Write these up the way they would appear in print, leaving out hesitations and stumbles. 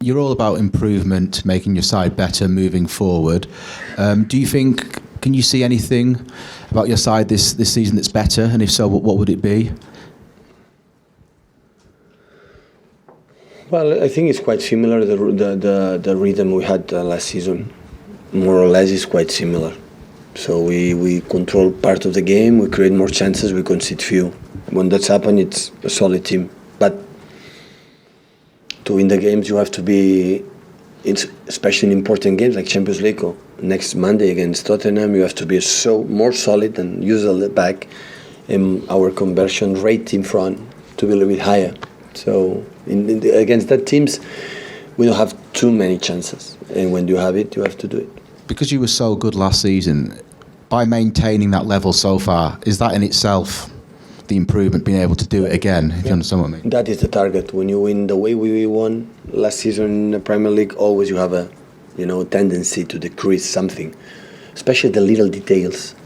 You're all about improvement, making your side better, moving forward. Do you think, can you see anything about your side this season that's better? And if so, what would it be? Well, I think it's quite similar. The rhythm we had last season, more or less, is quite similar. So we control part of the game, we create more chances, we concede few. When that's happened, it's a solid team. But to win the games, you have to be, especially in important games like Champions League or next Monday against Tottenham, you have to be so more solid and use the back, and our conversion rate in front to be a little bit higher. So against that teams, we don't have too many chances, and when you have it, you have to do it. Because you were so good last season, by maintaining that level so far, is that in itself the improvement, being able to do it again, if you understand what I mean? That is the target. When you win the way we won last season in the Premier League, always you have a tendency to decrease something, especially the little details,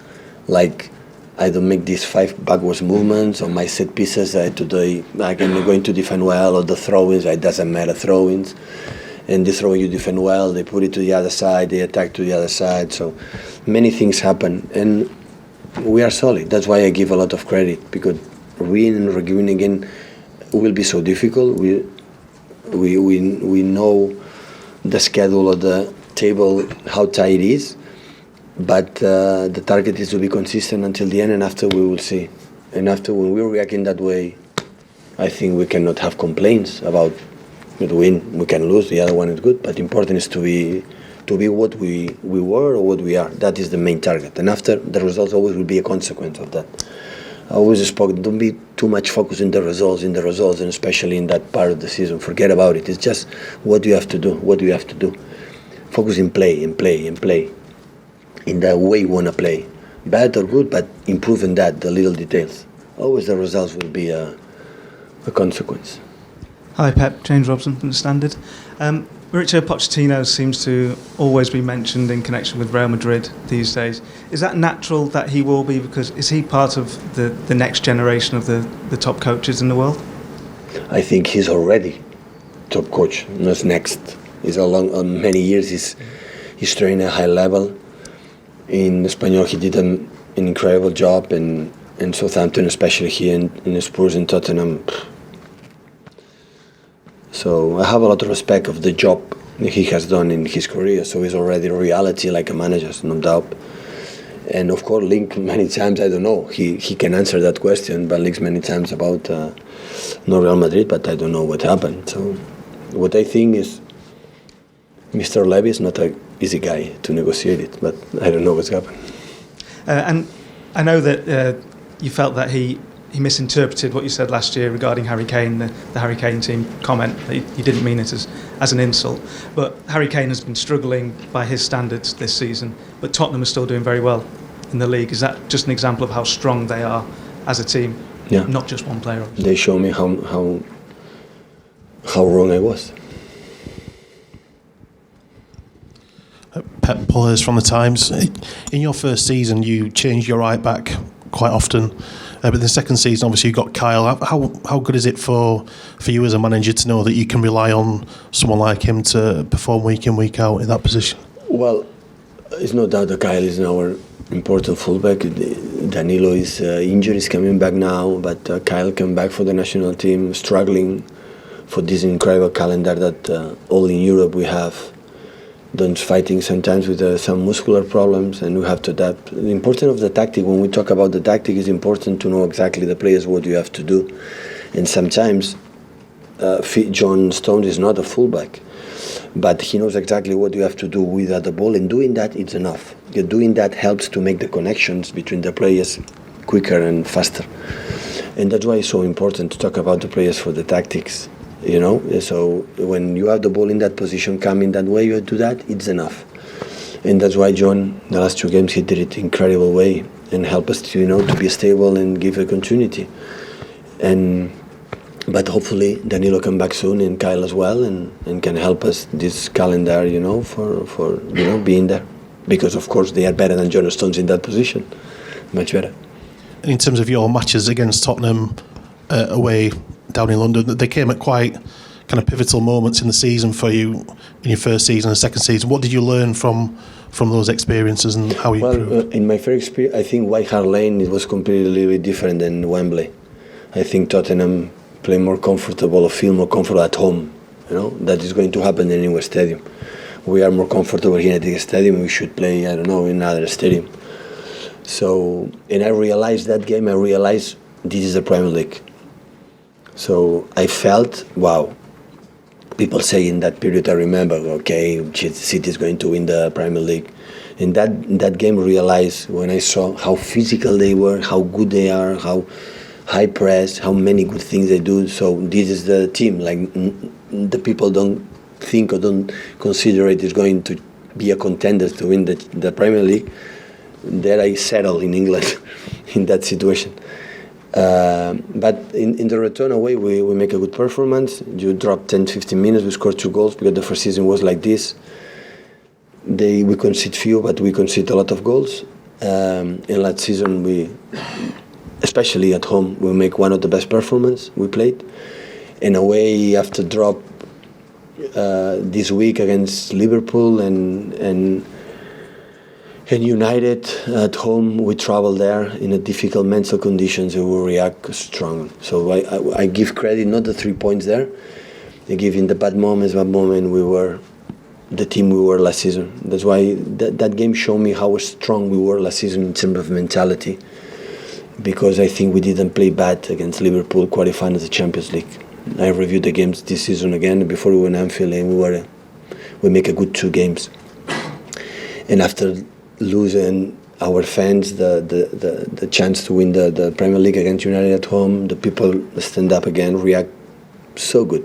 like I don't make these 5 backwards movements on my set pieces. Today I'm going to defend well, or the throw-ins, it doesn't matter throw-ins. And this throw you defend well, they put it to the other side, they attack to the other side. So many things happen, and we are solid. That's why I give a lot of credit, because win and win again will be so difficult. We know the schedule of the table, how tight it is, but the target is to be consistent until the end, and after we will see. And after, when we react in that way, I think we cannot have complaints about it. Win, we can lose, the other one is good, but important is to be what we were or what we are. That is the main target, and after, the results always will be a consequence of that. I always spoke, don't be too much focused in the results, and especially in that part of the season. Forget about it. It's just what you have to do. Focus in play, in the way you want to play. Bad or good, but improve in that, the little details. Always the results will be a consequence. Hi Pep, James Robson from The Standard. Mauricio Pochettino seems to always be mentioned in connection with Real Madrid these days. Is that natural that he will be, because is he part of the next generation of the top coaches in the world? I think he's already top coach, not next. He's many years, he's trained at a high level. In Espanyol he did an incredible job, and in Southampton, especially here in Spurs and Tottenham. So I have a lot of respect of the job he has done in his career. So he's already a reality like a manager, no doubt. And of course, linked many times, I don't know, he can answer that question, but links many times about no Real Madrid, but I don't know what happened. So what I think is Mr. Levy is not an easy guy to negotiate it, but I don't know what's happened. And I know that you felt that he misinterpreted what you said last year regarding Harry Kane, the Harry Kane team comment. That he didn't mean it as an insult. But Harry Kane has been struggling by his standards this season, but Tottenham are still doing very well in the league. Is that just an example of how strong they are as a team? Yeah. Not just one player, obviously. They show me how wrong I was. Pep Guardiola from the Times. In your first season, you changed your right back quite often, but the second season, obviously, you got Kyle. How good is it for you as a manager to know that you can rely on someone like him to perform week in, week out in that position? Well, it's no doubt that Kyle is our important fullback. Danilo is injured, is coming back now, but Kyle came back for the national team, struggling for this incredible calendar that all in Europe we have. Don't fighting sometimes with some muscular problems, and we have to adapt. The importance of the tactic, when we talk about the tactic, is important to know exactly the players what you have to do. And sometimes John Stones is not a fullback, but he knows exactly what you have to do without the ball, and doing that, it's enough. Doing that helps to make the connections between the players quicker and faster. And that's why it's so important to talk about the players for the tactics. So when you have the ball in that position, coming that way, you do that, it's enough. And that's why John, the last 2 games, he did it in incredible way and help us to be stable and give a continuity. But hopefully Danilo come back soon, and Kyle as well, and can help us this calendar, for being there. Because of course they are better than John Stones in that position, much better. In terms of your matches against Tottenham away down in London, they came at quite kind of pivotal moments in the season for you in your first season and second season. What did you learn from those experiences and how you improved? In my first experience, I think White Hart Lane, it was completely different than Wembley. I think Tottenham play more comfortable or feel more comfortable at home. That is going to happen in anywhere stadium. We are more comfortable here at the stadium. We should play, in another stadium. So, and I realized that game, this is the Premier League. So I felt, wow. People say in that period, I remember, okay, City is going to win the Premier League. In that game, I realized when I saw how physical they were, how good they are, how high press, how many good things they do. So this is the team. Like the people don't think or don't consider it is going to be a contender to win the Premier League. There I settled in England in that situation. But in the return away, we make a good performance. You drop 10-15 minutes, we scored 2 goals because the first season was like this. We concede few, but we concede a lot of goals. In last season, especially at home, we make one of the best performances we played. In a way, after drop this week against Liverpool and United at home, we travel there in a difficult mental conditions and we react strong. So I give credit, not the 3 points there. I give in the bad moments we were the team we were last season. That's why that game showed me how strong we were last season in terms of mentality. Because I think we didn't play bad against Liverpool qualifying as the Champions League. I reviewed the games this season again before we went Anfield and we make a good 2 games. And after losing our fans the chance to win the Premier League against United at home, the people stand up again, react so good,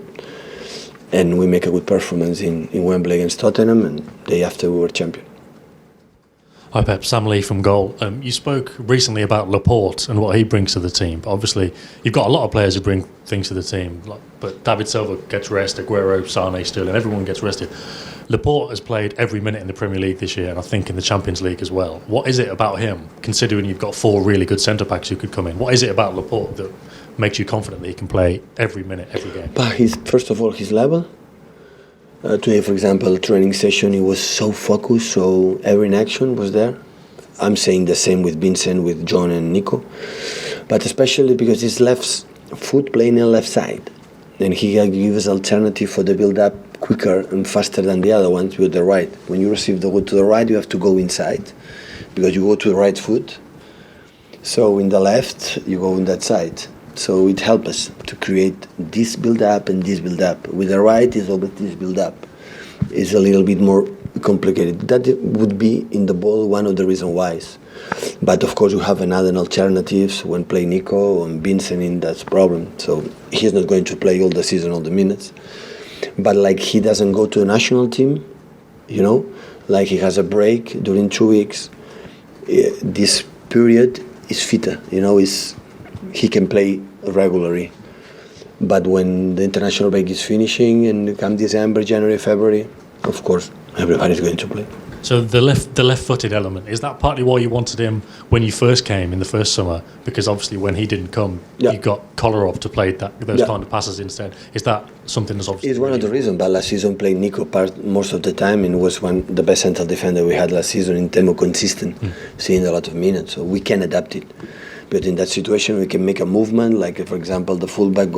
and we make a good performance in Wembley against Tottenham, and the day after we were champion. Hi Pep, Sam Lee from Goal. You spoke recently about Laporte and what he brings to the team. But obviously, you've got a lot of players who bring things to the team. But David Silva gets rest, Aguero, Sane, Sterling, everyone gets rested. Laporte has played every minute in the Premier League this year, and I think in the Champions League as well. What is it about him, considering you've got 4 really good centre-backs who could come in? What is it about Laporte that makes you confident that he can play every minute, every game? But first of all, his level. Today, for example, training session, he was so focused, so every action was there. I'm saying the same with Vincent, with John and Nico. But especially because his left foot playing on the left side. And he can give us alternative for the build-up quicker and faster than the other ones with the right. When you receive the ball to the right, you have to go inside because you go to the right foot. So in the left, you go on that side. So it helps us to create this build-up and this build-up. With the right, is always this build-up. It's a little bit more complicated. That would be in the ball one of the reasons why. But of course, you have another alternatives when play Nico and Vincent in that problem. So he's not going to play all the season, all the minutes. But like he doesn't go to the national team, like he has a break during 2 weeks. This period is fitter, he can play regularly. But when the international break is finishing and come December, January, February, of course, everybody's going to play. So the left-footed element, is that partly why you wanted him when you first came in the first summer? Because obviously when he didn't come, you got Kolarov to play those kind of passes instead. Is that something that's obviously... It's one of the reasons, but last season played Nico most of the time and was the best central defender we had last season in terms of consistent, seeing a lot of minutes. So we can adapt it. But in that situation, we can make a movement, like for example, the fullback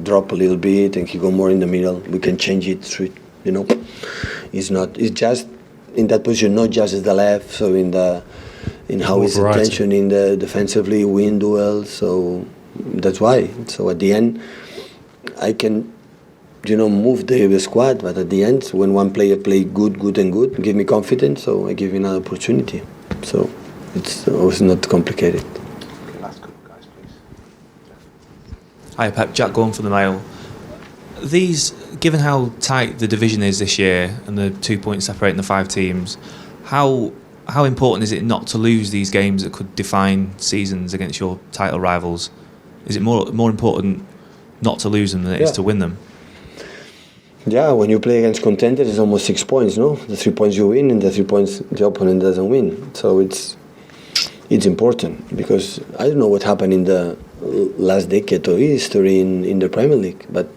drop a little bit and he go more in the middle. We can change it, It's just in that position, not just as the left, so in how his attention in the defensively, win duels, so that's why. So at the end, I can, move the squad, but at the end, when one player play good, give me confidence, so I give you another opportunity. So it's always not complicated. Hi Pep, Jack Gorn from the Mail. Given how tight the division is this year and the 2 points separating the 5 teams, how important is it not to lose these games that could define seasons against your title rivals? Is it more important not to lose them than it is to win them? Yeah, when you play against contenders, it's almost 6 points, no? The 3 points you win and the 3 points the opponent doesn't win. So it's important because I don't know what happened in the last decade of history in the Premier League, but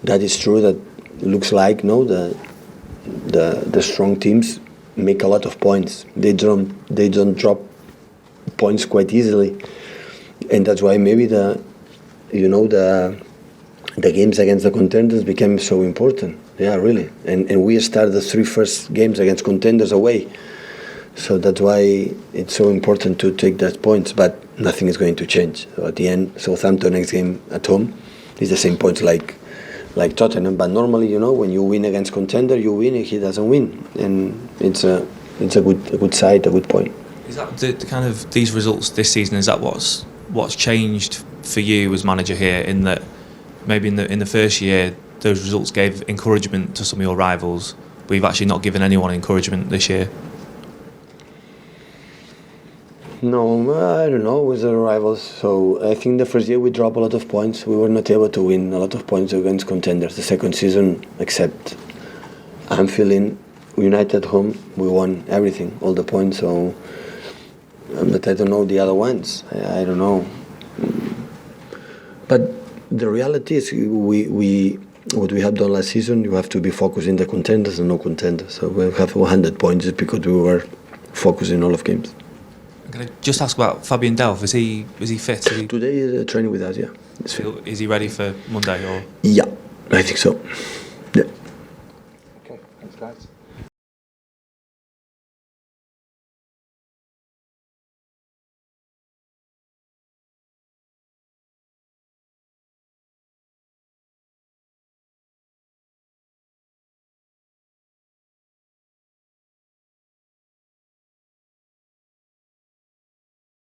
that is true. That looks like no the strong teams make a lot of points. They don't drop points quite easily, and that's why maybe the games against the contenders became so important. Yeah, really. And we started the 3 first games against contenders away. So that's why it's so important to take that points. But nothing is going to change. So at the end, Southampton next game at home is the same points like Tottenham. But normally, when you win against contender, you win, and he doesn't win. And it's a good side, a good point. Is that the kind of these results this season? Is that what's changed for you as manager here? In that maybe in the first year those results gave encouragement to some of your rivals, but you've actually not given anyone encouragement this year. No, I don't know with the rivals. So I think the first year we dropped a lot of points. We were not able to win a lot of points against contenders. The second season, except Anfield, United home, we won everything, all the points. So, but I don't know the other ones. I don't know. But the reality is, what we have done last season, you have to be focused in the contenders and no contenders. So we have 100 points just because we were focused in all of games. Can I just ask about Fabian Delph? Is he fit? Today is training with us. Yeah. Is he ready for Monday or? Yeah, I think so. Yeah. Okay, thanks guys.